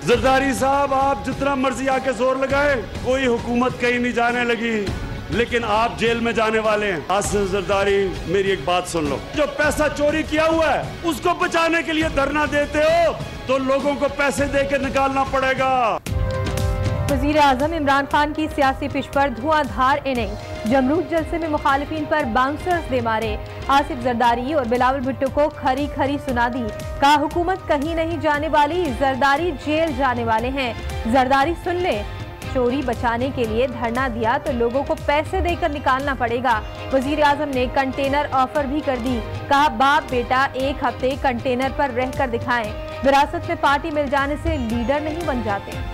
जरदारी साहब, आप जितना मर्जी आके जोर लगाए, कोई हुकूमत कहीं नहीं जाने लगी, लेकिन आप जेल में जाने वाले हैं। आसिफ जरदारी, मेरी एक बात सुन लो, जो पैसा चोरी किया हुआ है उसको बचाने के लिए धरना देते हो तो लोगों को पैसे देकर निकालना पड़ेगा। वजीर आजम इमरान खान की सियासी पिच पर धुआंधार इनिंग, जमरूद जलसे में मुखालिफिन पर बाउंसर्स दे मारे। आसिफ जरदारी और बिलावल भुट्टो को खरी खरी सुना दी, कहा हुकूमत कहीं नहीं जाने वाली, जरदारी जेल जाने वाले हैं। जरदारी सुन ले, चोरी बचाने के लिए धरना दिया तो लोगों को पैसे देकर निकालना पड़ेगा। वजीर आजम ने कंटेनर ऑफर भी कर दी, कहा बाप बेटा 1 हफ्ते कंटेनर पर रहकर दिखाएं, विरासत में पार्टी मिल जाने से लीडर नहीं बन जाते।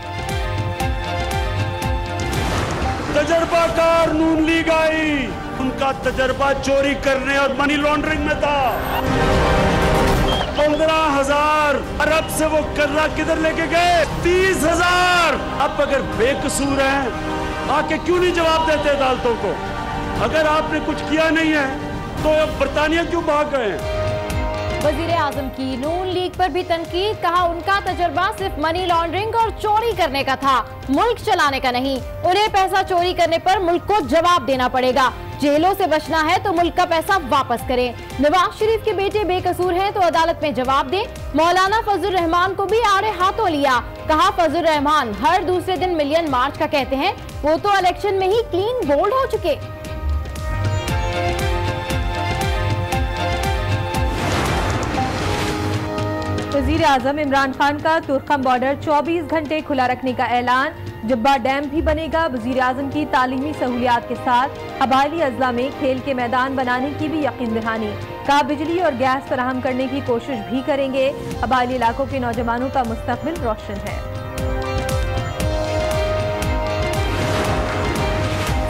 तजर्बाकार नून लीग आई, उनका तजर्बा चोरी करने और मनी लॉन्ड्रिंग में था। 15,000 अरब से वो कर्जा किधर लेके गए? 30,000। अब अगर बेकसूर हैं, आके क्यों नहीं जवाब देते अदालतों को? अगर आपने कुछ किया नहीं है तो अब बरतानिया क्यों भाग गए हैं? वजीर आजम की नून लीग पर भी तनकीद, कहा उनका तजर्बा सिर्फ मनी लॉन्ड्रिंग और चोरी करने का था, मुल्क चलाने का नहीं। उन्हें पैसा चोरी करने पर मुल्क को जवाब देना पड़ेगा। जेलों से बचना है तो मुल्क का पैसा वापस करें। नवाज शरीफ के बेटे बेकसूर हैं तो अदालत में जवाब दें। मौलाना फजल रहमान को भी आड़े हाथों लिया, कहा फजल रहमान हर दूसरे दिन मिलियन मार्च का कहते हैं, वो तो इलेक्शन में ही क्लीन बोल्ड हो चुके। वजीर आजम इमरान खान का तुर्खम बॉर्डर 24 घंटे खुला रखने का ऐलान, जब्बा डैम भी बनेगा। वजीर आजम की तालीमी सहूलियात के साथ कबायली अजला में खेल के मैदान बनाने की भी यकीन दहानी, कहा बिजली और गैस फराहम करने की कोशिश भी करेंगे। कबायली इलाकों के नौजवानों का मुस्तकबिल रोशन है।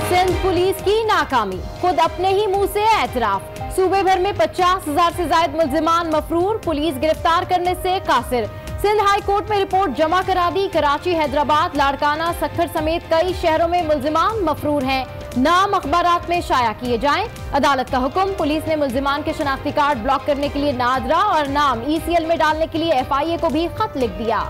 सिंध पुलिस की नाकामी, खुद अपने ही मुंह से एतराफ। सूबे भर में 50,000 से ज्यादा मुल्जिमान मफरूर, पुलिस गिरफ्तार करने से कासिर। सिंध हाई कोर्ट में रिपोर्ट जमा करा दी। कराची, हैदराबाद, लाड़काना, सक्खर समेत कई शहरों में मुल्जिमान मफरूर हैं, नाम अखबारात में शाया किए जाएं। अदालत का हुक्म, पुलिस ने मुल्जिमान के शनाख्ती कार्ड ब्लॉक करने के लिए नादरा और नाम ECL में डालने के लिए FIA को भी खत लिख दिया।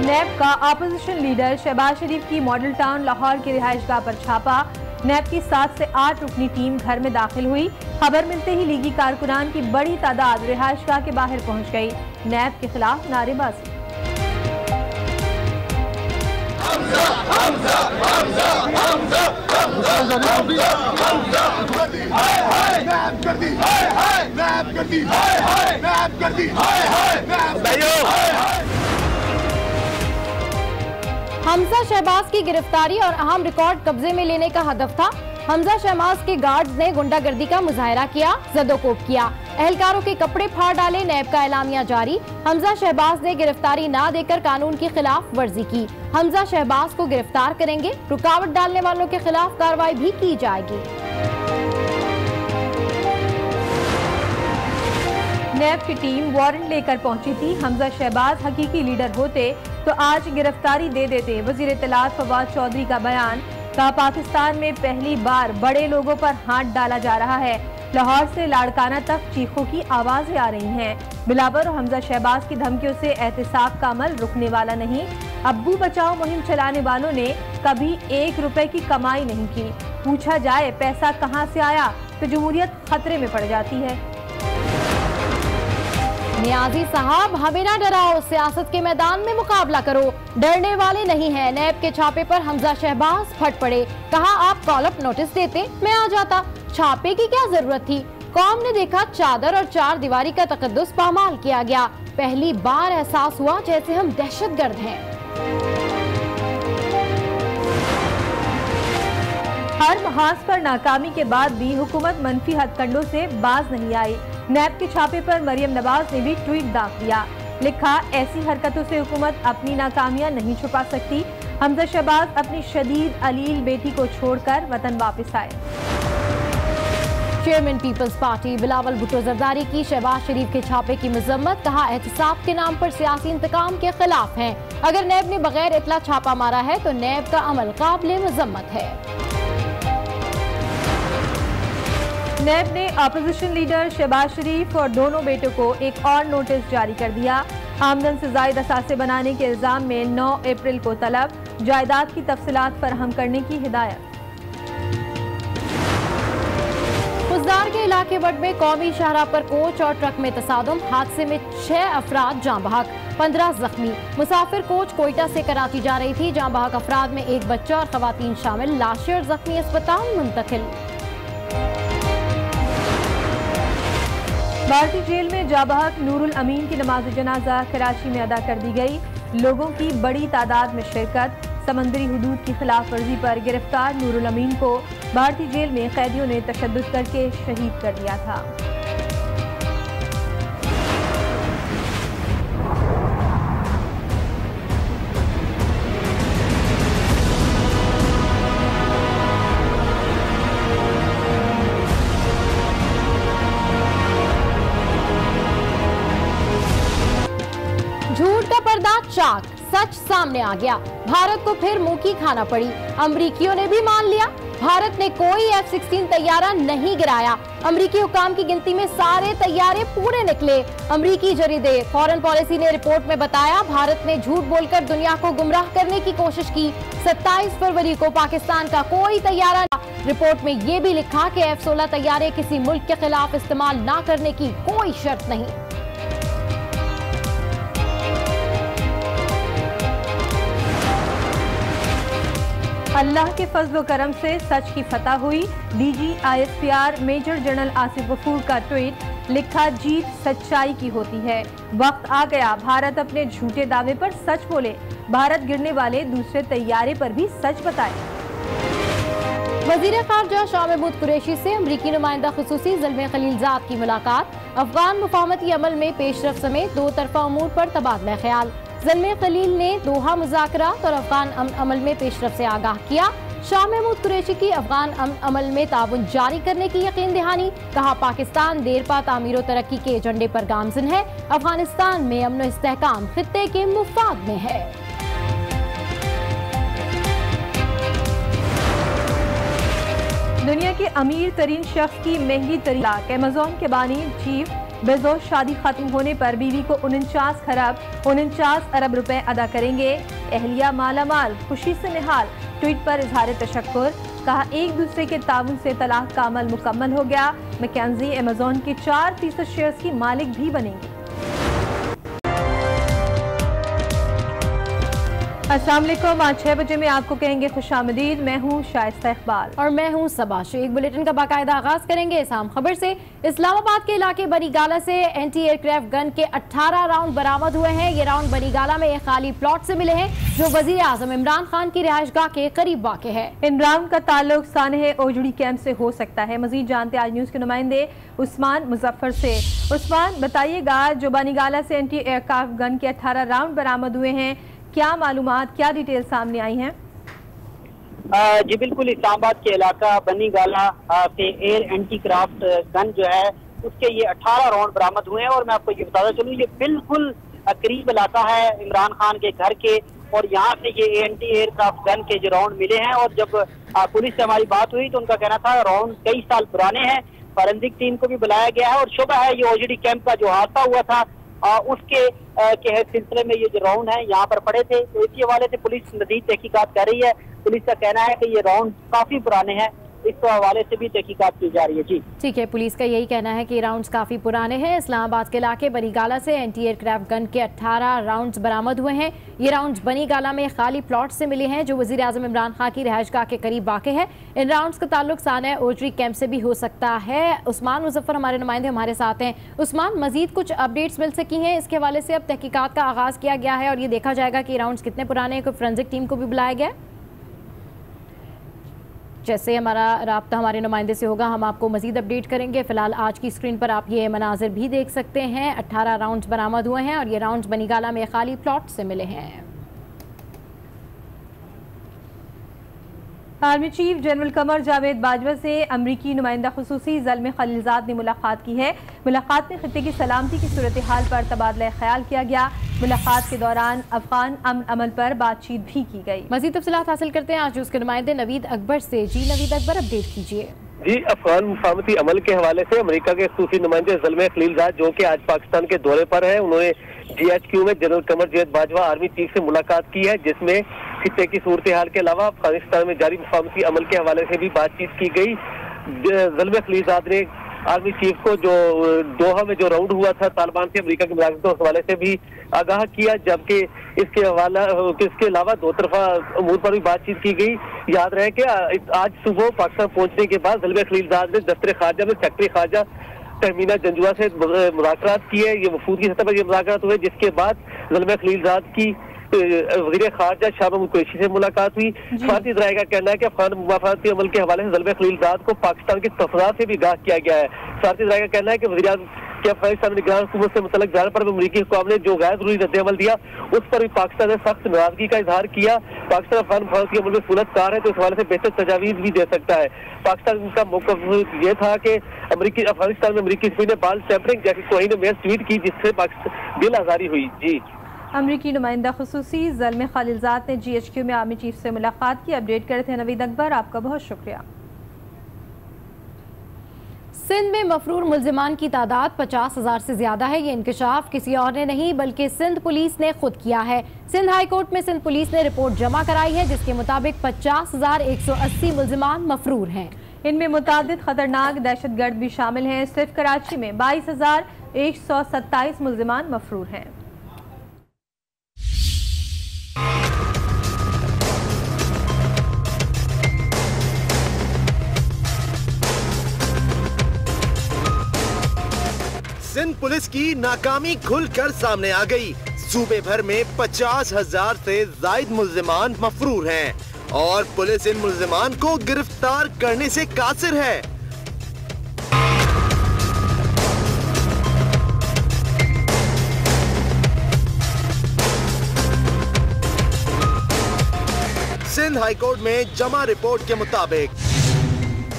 नैब का अपोजिशन लीडर शहबाज शरीफ की मॉडल टाउन लाहौर की रिहाइशगाह पर छापा। नैब की 7 से 8 रुकनी टीम घर में दाखिल हुई। खबर मिलते ही लीगी कारकुनान की बड़ी तादाद रिहाइशगाह के बाहर पहुंच गई। नैब के खिलाफ नारेबाजी। हमजा शहबाज की गिरफ्तारी और अहम रिकॉर्ड कब्जे में लेने का हदफ था। हमजा शहबाज के गार्ड्स ने गुंडागर्दी का मुजाहरा किया, जदोकोब किया, अहलकारों के कपड़े फाड़ डाले। नैब का एलामिया जारी, हमजा शहबाज ने गिरफ्तारी ना देकर कानून की खिलाफ वर्जी की। हमजा शहबाज को गिरफ्तार करेंगे, रुकावट डालने वालों के खिलाफ कार्रवाई भी की जाएगी। नैब की टीम वारंट लेकर पहुंची थी। हमजा शहबाज हकीकी लीडर होते तो आज गिरफ्तारी दे देते। वजीर इत्तलात फवाद चौधरी का बयान, कहा पाकिस्तान में पहली बार बड़े लोगों पर हाथ डाला जा रहा है। लाहौर से लाड़काना तक चीखों की आवाजें आ रही हैं। बिलावर और हमजा शहबाज की धमकियों से एहतिसाब का अमल रुकने वाला नहीं। अब्बू बचाओ मुहिम चलाने वालों ने कभी 1 रुपए की कमाई नहीं की। पूछा जाए पैसा कहां से आया तो जमहूरियत खतरे में पड़ जाती है। नियाजी साहब, हमें ना डराओ, सियासत के मैदान में मुकाबला करो, डरने वाले नहीं हैं। नैब के छापे पर हमजा शहबाज फट पड़े, कहा आप कॉल अप नोटिस देते मैं आ जाता, छापे की क्या जरूरत थी। कौम ने देखा चादर और 4 दीवारी का तकद्दुस पामाल किया गया। पहली बार एहसास हुआ जैसे हम दहशतगर्द हैं। हर महाज पर नाकामी के बाद भी हुकूमत मनफी हथकंडों से बाज नहीं आई। नैब के छापे पर मरियम नवाज ने भी ट्वीट दाग दिया, लिखा ऐसी हरकतों से हुकूमत अपनी नाकामियां नहीं छुपा सकती। हमजा शहबाज अपनी शदीद अलील बेटी को छोड़कर वतन वापस आए। चेयरमैन पीपल्स पार्टी बिलावल भुट्टो जरदारी की शहबाज शरीफ के छापे की मजम्मत, कहा एहतसाब के नाम पर सियासी इंतकाम के खिलाफ हैं। अगर नैब ने बगैर इतला छापा मारा है तो नैब का अमल काबिल मजम्मत है। नैब ने अपोजिशन लीडर शहबाज शरीफ और दोनों बेटों को एक और नोटिस जारी कर दिया। आमदन से जायद असासे बनाने के इल्जाम में 9 अप्रैल को तलब, जायदाद की तफसीलात फराहम करने की हिदायत। खुजदार के इलाके बट में कौमी शाहराह पर कोच और ट्रक में तसादुम, हादसे में 6 अफराद जाँ बहक, 15 जख्मी। मुसाफिर कोच कोयटा से कराची जा रही थी। जाँ बहक अफराद में एक बच्चा और खवातीन शामिल, लाशें और जख्मी अस्पताल मुंतकिल। भारतीय जेल में जाँ बहक नूरुल अमीन की नमाज जनाजा कराची में अदा कर दी गई। लोगों की बड़ी तादाद में शिरकत। समंदरी हुदूद की खिलाफ वर्जी पर गिरफ्तार नूरुल अमीन को भारतीय जेल में कैदियों ने तशद्दुद करके शहीद कर दिया था। झूठ का पर्दा चाक, सच सामने आ गया। भारत को फिर मुंह की खाना पड़ी। अमरीकियों ने भी मान लिया, भारत ने कोई F-16 तैयारा नहीं गिराया। अमरीकी हुकाम की गिनती में सारे तैयारे पूरे निकले। अमरीकी जरीदे फॉरेन पॉलिसी ने रिपोर्ट में बताया, भारत ने झूठ बोलकर दुनिया को गुमराह करने की कोशिश की। 27 फरवरी को पाकिस्तान का कोई तैयारा। रिपोर्ट में ये भी लिखा कि F-16 तैयारे किसी मुल्क के खिलाफ इस्तेमाल न करने की कोई शर्त नहीं। अल्लाह के फजल करम से सच की फतह हुई। DG ISPR major general Asif Ghafoor का ट्वीट, लिखा जीत सच्चाई की होती है। वक्त आ गया भारत अपने झूठे दावे पर सच बोले। भारत गिरने वाले दूसरे तैयारे पर भी सच बताए। वजीर खारजा शाह महमूद कुरैशी से अमरीकी नुमाइंदा खुसूसी ज़ल्मे खलीलजाद की मुलाकात। अफगान मुफाहमती अमल में पेशरफ समेत दो तरफा अमूर पर तबादला ख्याल। ज़ल्मे खलील ने दोहा मुज़ाकरात और अफगान अमल में पेशरफ से आगाह किया। शाह महमूद कुरैशी की अफगान अमल में ताउन जारी करने की यकीन दहानी। कहा, पाकिस्तान देरपा तामीर और तरक्की के एजेंडे पर गामज़िन है। अफगानिस्तान में अमन और इस्तेहकाम खित्ते के मुफाद में है। दुनिया के अमीर तरीन शख्स की महंगी तरीन लाख। अमेज़न के बानी चीफ बेजोस शादी खत्म होने पर बीवी को 49 अरब रुपए अदा करेंगे। एहलिया माला माल, खुशी से निहाल। ट्वीट पर इजहार तशक्कुर। कहा, एक दूसरे के ताउन से तलाक का अमल मुकम्मल हो गया। मैकेंजी अमेज़न के 4% शेयर्स की मालिक भी बनेंगी। अस्सलाम वालेकुम। आज 6 बजे में आपको कहेंगे खुशामदीद। मैं हूँ शाइस्ता इकबाल और मैं हूँ सबा शेख। बुलेटिन का बाकायदा आगाज करेंगे इस आम खबर से। इस्लामाबाद के इलाके बनीगाला से एंटी एयरक्राफ्ट गन के 18 राउंड बरामद हुए हैं। ये राउंड बनीगाला में एक खाली प्लॉट से मिले हैं जो वजीर आजम इमरान खान की रिहाइशगाह के करीब वाक़ है। इन राउंड का ताल्लुक सानह ओजड़ी कैंप से हो सकता है। मजीद जानते आज न्यूज के नुमाइंदे उस्मान मुजफ्फर से। उस्मान, बताइएगा, जो बनीगाला से एंटी एयरक्राफ्ट गन के 18 राउंड बरामद हुए हैं, क्या मालूमात, क्या डिटेल सामने आई हैं? जी बिल्कुल, इस्लामाबाद के इलाका बनीगाला से एयर एंटी क्राफ्ट गन जो है उसके ये 18 राउंड बरामद हुए हैं। और मैं आपको ये बताता चलूँ, ये बिल्कुल करीब इलाका है इमरान खान के घर के, और यहाँ से ये एंटी एयरक्राफ्ट गन के जो राउंड मिले हैं। और जब पुलिस से हमारी बात हुई तो उनका कहना था राउंड कई साल पुराने हैं। फॉरेंसिक टीम को भी बुलाया गया है और शुबह है ये ओजड़ी कैंप का जो हादसा हुआ था उसके सिलसिले में ये जो राउंड है यहाँ पर पड़े थे। तो इसी हवाले से पुलिस मजीद तहकीकात कर रही है। पुलिस का कहना है कि ये राउंड काफी पुराने हैं, इस हवाले से भी तहकीकात की जा रही है। जी ठीक है, पुलिस का यही कहना है कि राउंड्स काफी पुराने हैं। इस्लामाबाद के इलाके बनीगाला से एंटी एयरक्राफ्ट गन के 18 राउंड्स बरामद हुए हैं। ये राउंड्स बनीगाला में खाली प्लॉट से मिले हैं जो वजीर आजम इमरान खान की रिहाइशगाह के करीब वाक़ है। इन राउंड्स का ताल्लुक सानह ओजरी कैंप से भी हो सकता है। उस्मान मुजफ्फर हमारे नुमाइंदे हमारे साथ हैं। उस्मान, मजीद कुछ अपडेट्स मिल सकी हैं इसके हवाले से? अब तहकीकात का आगाज किया गया है और ये देखा जाएगा कि राउंड्स कितने पुराने हैं। कोई फोरेंसिक टीम को भी बुलाया गया? जैसे हमारा राब्ता हमारे नुमाइंदे से होगा हम आपको मजीद अपडेट करेंगे। फिलहाल आज की स्क्रीन पर आप ये मनाजिर भी देख सकते हैं। 18 राउंड्स बरामद हुए हैं और ये राउंड्स बनीगाला में खाली प्लॉट से मिले हैं। Army chief general Qamar Javed Bajwa से अमरीकी नुमाइंदा खुसूसी ज़ल्मे खलीलजाद ने मुलाकात की है। मुलाकात में खित्ते की सलामती की सूरत हाल पर तबादला ख्याल किया गया। मुलाकात के दौरान अफगान अमन अमल पर बातचीत भी की गई। मज़ीद तफसीलात हासिल करते हैं आज उसके नुमाइंदे नवीद अकबर से। जी नवीद अकबर, अपडेट कीजिए। जी, अफगान मुफाहमती अमल के हवाले से अमेरिका के खुसूसी नुमाइंदे ज़ल्मे खलीलजाद जो कि आज पाकिस्तान के दौरे पर हैं, उन्होंने GHQ में general Qamar Javed Bajwa army chief से मुलाकात की है, जिसमें खित्ते की सूरत हाल के अलावा अफगानिस्तान में जारी मुफाहमती अमल के हवाले से भी बातचीत की गई। ज़ल्मे खलीलजाद ने आर्मी चीफ को जो दोहा में जो राउंड हुआ था तालिबान से अमेरिका की मुलाकातों के हवाले से भी आगाह किया, जबकि इसके अलावा दो तरफा अमूर पर भी बातचीत की गई। याद रहे कि आज सुबह पाकिस्तान पहुंचने के बाद ज़ल्मे खलीलजाद ने दफ्तर खारजा में सेक्रेटरी खारजा तहमीना जंजुआ से मुज़ाकरात किए। ये वफूद की सतह पर ये मुज़ाकरात हुए, जिसके बाद ज़ल्मे खलीलजाद की वज़ीर खारजा शाह महमूद कुरैशी से मुलाकात हुई। भारतीय ज़राए का कहना है कि अफगान मुफाहमती अमल के हवाले से ज़ल्मे खलीलजाद को पाकिस्तान के तफरात से भी आगाह किया गया है। भारतीय ज़राए का कहना है कि वज़ीर कि अफगानिस्तान में निगरान हुकूमत से मुतल्लिक जाने पर अमरीकी हुक्काम ने जो गैर जरूरी रद्द-ए-अमल दिया, उस पर भी पाकिस्तान ने सख्त नाराजगी का इजहार किया। पाकिस्तान अफगान मुफाहमती अमल में सुलझकार है तो इस हवाले से बेहतर तजावीज़ भी दे सकता है। पाकिस्तान का मौक़िफ़ ये था कि अफगानिस्तान में अमरीकी सफ़ीर ने बाल टेम्परिंग जैसी तौहीन में ट्वीट की, जिससे दिल आज़ारी हुई। जी, अमरीकी नुमाइंदा खुसूसी ज़ल्मे खलीलजाद ने GHQ में आर्मी चीफ से मुलाकात की। अपडेट करते हैं नवीद अकबर, आपका बहुत शुक्रिया। सिंध में मफरूर मुल्जिमान की तादाद 50,000 से ज्यादा है। ये इंकशाफ किसी और ने नहीं बल्कि सिंध पुलिस ने खुद किया है। सिंध हाई कोर्ट में सिंध पुलिस ने रिपोर्ट जमा कराई है, जिसके मुताबिक 50,180 मुल्जिमान मफरूर हैं। इनमें मुतादिद खतरनाक दहशतगर्द भी शामिल हैं। सिर्फ कराची में 22,127 मुल्जिमान मफरूर हैं। सिंध पुलिस की नाकामी खुलकर सामने आ गई। सूबे भर में 50,000 से जायद मुल्जिमान मफरूर हैं और पुलिस इन मुल्जिमान को गिरफ्तार करने से कासिर है। सिंध हाईकोर्ट में जमा रिपोर्ट के मुताबिक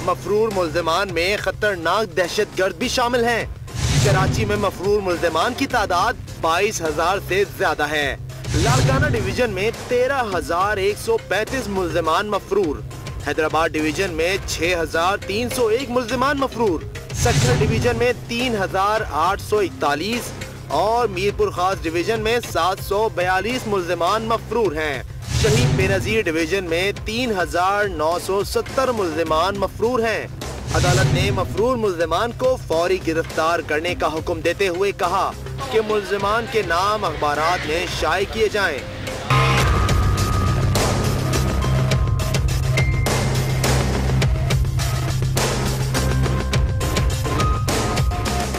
मफरूर मुल्जिमान में खतरनाक दहशतगर्द भी शामिल हैं। कराची में मफरूर मुल्जिमान की तादाद 22,000 से ज्यादा है। लाड़काना डिवीजन में 13,135 मुल्जिमान मफरूर, हैदराबाद डिवीजन में 6,301 मुल्जिमान मफरूर, सक्खर डिवीजन में 3,841 और मीरपुर खास डिवीजन में 742 मुल्जिमान मफरूर हैं। शहीद बेनजीर डिवीजन में 3,970 मुल्जिमान मफरूर हैं। अदालत ने मफरूर मुल्जिमान को फौरी गिरफ्तार करने का हुक्म देते हुए कहा कि मुल्जिमान के नाम अखबारात में शाये किए जाएं।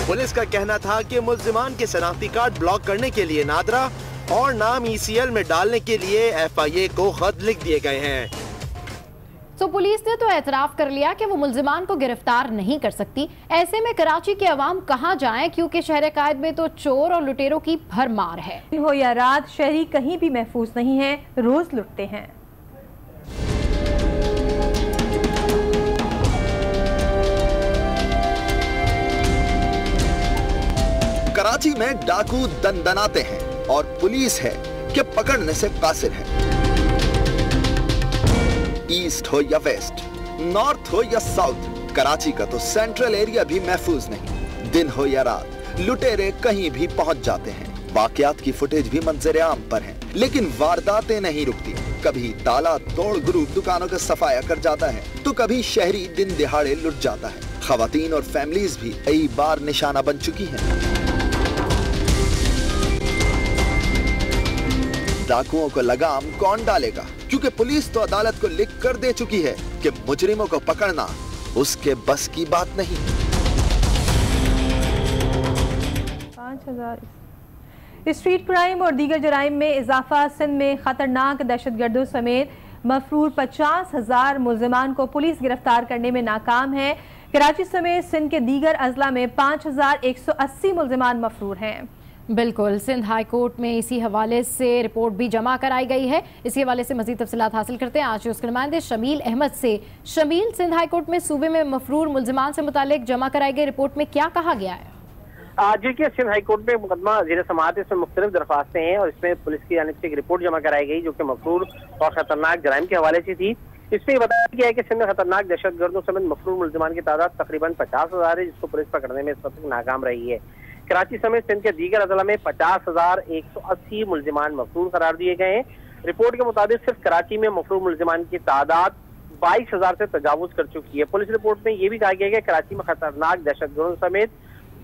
पुलिस का कहना था कि मुल्जिमान के शनाख्ती कार्ड ब्लॉक करने के लिए नादरा और नाम ECL में डालने के लिए FIA को खत लिख दिए गए हैं। तो पुलिस ने तो एतराफ कर लिया कि वो मुल्जिमान को गिरफ्तार नहीं कर सकती। ऐसे में कराची के अवाम कहाँ जाएं, क्योंकि शहर कायद में तो चोर और लुटेरों की भरमार है। दिन हो या रात शहरी कहीं भी महफूज नहीं है, रोज लुटते हैं। कराची में डाकू दनदनाते हैं और पुलिस है कि पकड़ने से कासिर है। ईस्ट हो या वेस्ट, नॉर्थ हो या साउथ, कराची का तो सेंट्रल एरिया भी महफूज नहीं। दिन हो या रात लुटेरे कहीं भी पहुंच जाते हैं। वाकयात की फुटेज भी मंजर आम पर है, लेकिन वारदातें नहीं रुकती। कभी ताला तोड़ ग्रुप दुकानों का सफाया कर जाता है तो कभी शहरी दिन दिहाड़े लुट जाता है। खवातीन और फैमिलीज भी कई बार निशाना बन चुकी हैं। डाकुओं को लगाम कौन डालेगा, क्योंकि पुलिस तो अदालत को लिख कर दे चुकी है कि मुजरिमों को पकड़ना उसके बस की बात नहीं। 5,000 स्ट्रीट क्राइम और दीगर जराइम में इजाफा। सिंध में खतरनाक दहशतगर्दों समेत मफरूर 50,000 मुल्जिमान को पुलिस गिरफ्तार करने में नाकाम है। कराची समेत सिंध के दीगर अजला में 5,180 मुल्जिमान मफरूर हैं। बिल्कुल, सिंध हाई कोर्ट में इसी हवाले से रिपोर्ट भी जमा कराई गई है। इसी हवाले से मजीद तफसीलात हासिल करते हैं आज उसके नुमाइंदे शमील अहमद से। शमील, सिंध हाई कोर्ट में सूबे में मफरूर मुल्जिमान से मुतालिक जमा कराई गई रिपोर्ट में क्या कहा गया है? देखिए, सिंध हाई कोर्ट में मुकदमा ज़ेर समाअत इसमें मुख्तलिफ दरख्वास्तें हैं और इसमें पुलिस की जानिब से एक रिपोर्ट जमा कराई गई जो कि मफरूर और खतरनाक जराइम के हवाले से थी। इसमें बताया गया है कि सिंध में खतरनाक दहशतगर्दों समेत मफरूर मुल्जिमान की तादाद तकरीबन 50,000 है, जिसको पुलिस पकड़ने में इस वक्त नाकाम रही है। कराची समेत सिंध के दीगर अजला में 50,180 मुल्जिमान मफरूर करार दिए गए हैं। रिपोर्ट के मुताबिक सिर्फ कराची में मफरूर मुल्जिमान की तादाद 22,000 से तजावुज कर चुकी है। पुलिस रिपोर्ट में यह भी कहा गया है कि कराची में खतरनाक दहशतगर्दों समेत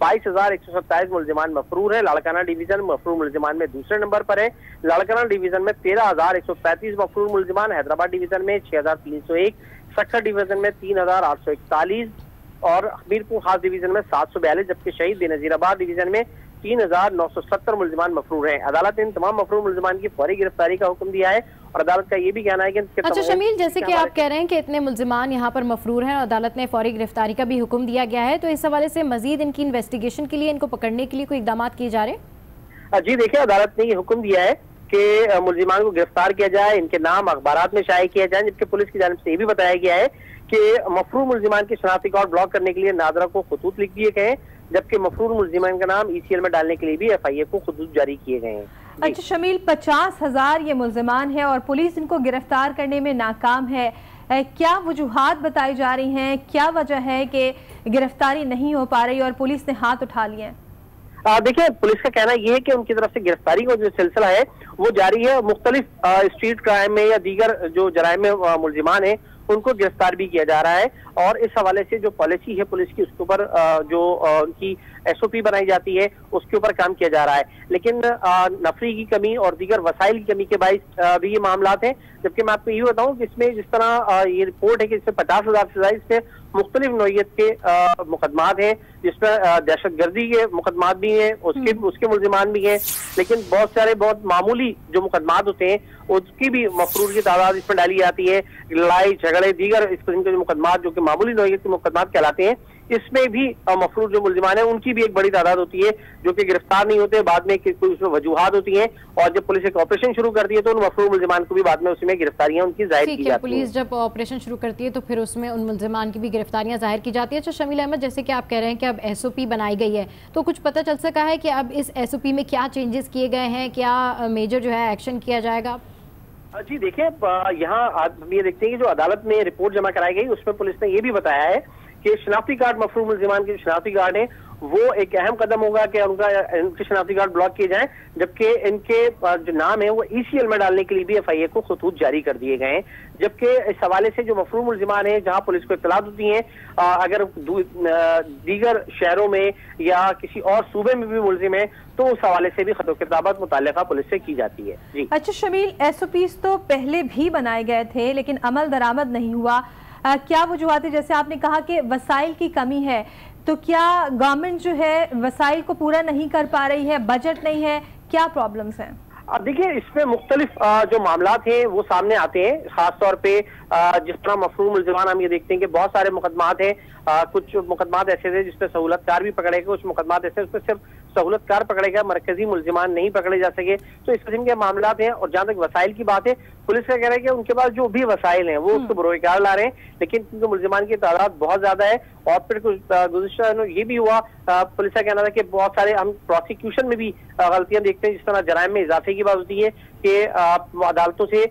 22,127 मुल्जिमान मफरूर है। लाड़काना डिवीजन मफरूर मुल्जिमान में दूसरे नंबर पर है। लाड़काना डिवीजन में 13,135 मफरूर मुल्जिमान, हैदराबाद डिवीजन में 6,301, सक्खर डिवीजन में 3,841 और हमीरपुर खास डिवीजन में 742, जबकि शहीद बेनजीराबाद डिवीजन में 3,970 मुल्जिमान मफरूर हैं। अदालत ने इन तमाम मफरूर मुल्जिमान की फौरी गिरफ्तारी का हुक्म दिया है और अदालत का ये भी कहना है कि अच्छा शमील, जैसे कि आप कह रहे हैं कि इतने मुल्जिमान यहाँ पर मफरूर हैं और अदालत ने फौरी गिरफ्तारी का भी हुक्म दिया गया है, तो इस हवाले से मजीद इनकी इन्वेस्टिगेशन के लिए, इनको पकड़ने के लिए कोई इकदाम किए जा रहे हैं? जी देखिए, अदालत ने ये हुक्म दिया है कि मुल्जिमान को गिरफ्तार किया जाए, इनके नाम अखबारात में शाये किया जाए, जबकि पुलिस की जानिब से ये भी बताया गया है कि मफरूर मुल्जिमान की शनाख्ती कार्ड ब्लॉक करने के लिए नादरा को खतूत लिख दिए गए हैं, जबकि मफरूर मुल्जिमान का नाम ECL में डालने के लिए भी FIA को खतूत जारी किए गए हैं। अच्छा शमील, 50,000 ये मुल्जिमान है और पुलिस इनको गिरफ्तार करने में नाकाम है, क्या वजूहात बताई जा रही हैं? क्या वजह है कि गिरफ्तारी नहीं हो पा रही और पुलिस ने हाथ उठा लिए हैं? देखिए, पुलिस का कहना यह है कि उनकी तरफ से गिरफ्तारी का जो सिलसिला है वो जारी है। मुख्तलिफ स्ट्रीट क्राइम में या दीगर जो जराइम में मुल्जिमान है उनको गिरफ्तार भी किया जा रहा है और इस हवाले से जो पॉलिसी है पुलिस की उसके ऊपर जो उनकी SOP बनाई जाती है उसके ऊपर काम किया जा रहा है। लेकिन नफरी की कमी और दीगर वसाइल की कमी के बाइस भी ये मामलात हैं। जबकि मैं आपको ये बताऊं कि इसमें जिस तरह ये रिपोर्ट है कि इसमें 50,000 से ज्यादा इसमें मुख्तलिफ नौइयत के मुकदमात हैं, जिसमें दहशतगर्दी के मुकदमात भी हैं, उसके मुल्जिमान भी हैं, लेकिन बहुत सारे बहुत मामूली जो मुकदमात होते हैं उसकी भी मफरूर की तादाद इसमें डाली जाती है। लड़ाई झगड़े दीगर इस किस्म के जो मुकदमात जो कि मामूली नौइयत के मुकदमात कहलाते हैं, इसमें भी मफरूर जो मुल्जिमान है उनकी भी एक बड़ी तादाद होती है जो कि गिरफ्तार नहीं होते, बाद में कोई उसमें वजूहात होती हैं और जब पुलिस एक ऑपरेशन शुरू करती है तो उन मफरूर मुल्जिमान को भी बाद में उसमें गिरफ्तारियां उनकी जाहिर की जाती हैं। पुलिस जब ऑपरेशन शुरू करती है तो फिर उसमें उन मुल्जिमान की भी गिरफ्तारियां जाहिर की जाती है। अच्छा शमील अहमद, जैसे कि आप कह रहे हैं कि अब SOP बनाई गई है, तो कुछ पता चल सका है कि अब इस SOP में क्या चेंजेस किए गए हैं, क्या मेजर जो है एक्शन किया जाएगा? जी देखिए, यहाँ हम ये देखते हैं कि जो अदालत में रिपोर्ट जमा कराई गई उसमें पुलिस ने ये भी बताया है कि शनाख्ती कार्ड मफरूर मुल्जिमान के जो शनाख्ती कार्ड है वो एक अहम कदम होगा कि इनके शनाख्ती कार्ड ब्लॉक किए जाएं, जबकि इनके जो नाम है वो ECL में डालने के लिए भी FIA को खतूत जारी कर दिए गए हैं। जबकि इस हवाले से जो मफरूर मुल्जिमान है जहां पुलिस को इत्तलात होती है अगर दीगर शहरों में या किसी और सूबे में भी मुल्जिम है तो उस हवाले से भी खतो किताबत मुताल्लिका पुलिस से की जाती है। जी अच्छा शमील, SOPs तो पहले भी बनाए गए थे लेकिन अमल दरामद नहीं हुआ, क्या वजूहात है? जैसे आपने कहा कि वसाइल की कमी है, तो क्या गवर्नमेंट जो है वसाइल को पूरा नहीं कर पा रही है, बजट नहीं है, क्या प्रॉब्लम्स हैं? अब देखिए, इसमें मुख्तलिफ जो मामलात हैं वो सामने आते हैं, खासतौर पे जिस तरह मफरूर मुल्जिमान हम ये देखते हैं कि बहुत सारे मुकदमात हैं, कुछ मुकदमात ऐसे थे जिसमें सहूलतकार भी पकड़े गए, कुछ मुकदमात ऐसे उसमें सिर्फ सहूलतकार पकड़े गए, मरकजी मुल्जिमान नहीं पकड़े जा सके, तो इस किस्म के मामलात हैं। और जहाँ तक वसाइल की बात है, पुलिस का कहना है कि उनके पास जो भी वसाइल हैं वो उसको बरोकार ला रहे हैं, लेकिन क्योंकि मुल्जिमान की तादाद बहुत ज्यादा है और फिर कुछ गुज़िश्ता दिनों ये भी हुआ, पुलिस का कहना था कि बहुत सारे हम प्रोसिक्यूशन में भी गलतियां देखते हैं, जिस तरह जराइम में इजाफे की बात होती है कि अदालतों से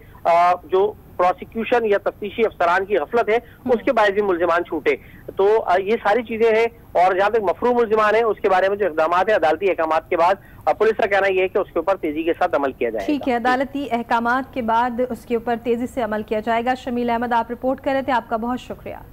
जो प्रोसिक्यूशन या तफ्तीशी अफसरान की गफलत है उसके बायस भी मुल्जिमान छूटे, तो ये सारी चीजें हैं। और जहाँ तक मफरूर मुल्जिमान है उसके बारे में जो इक़दाम है अदालती अहकामात के बाद पुलिस का कहना यह है कि उसके ऊपर तेजी के साथ अमल किया जाएगा। ठीक है, अदालती अहकामात के बाद उसके ऊपर तेजी से अमल किया जाएगा। शमील अहमद, आप रिपोर्ट कर रहे थे, आपका बहुत शुक्रिया।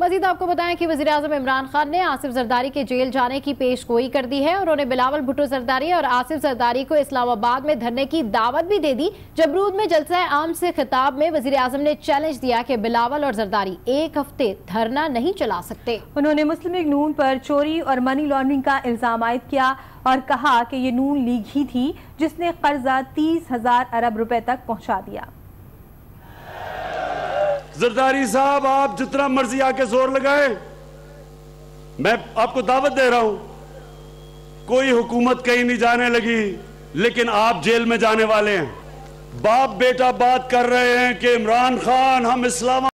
मजीद आपको बताएं कि वज़ीर-ए-आज़म इमरान खान ने आसिफ जरदारी के जेल जाने की पेशगोई कर दी है और उन्हें बिलावल भुट्टो जरदारी और आसिफ जरदारी को इस्लामाबाद में धरने की दावत भी दे दी। जबरूद में जलसा आम से खिताब में वज़ीर-ए-आज़म ने चैलेंज दिया कि बिलावल और जरदारी एक हफ्ते धरना नहीं चला सकते। उन्होंने मुस्लिम लीग नून पर चोरी और मनी लॉन्ड्रिंग का इल्जाम आयद किया और कहा कि ये नून लीग ही थी जिसने कर्जा 30,000 अरब रुपए तक पहुंचा दिया। जरदारी साहब, आप जितना मर्जी आके जोर लगाए, मैं आपको दावत दे रहा हूं, कोई हुकूमत कहीं नहीं जाने लगी, लेकिन आप जेल में जाने वाले हैं। बाप बेटा बात कर रहे हैं कि इमरान खान हम इस्लामाबाद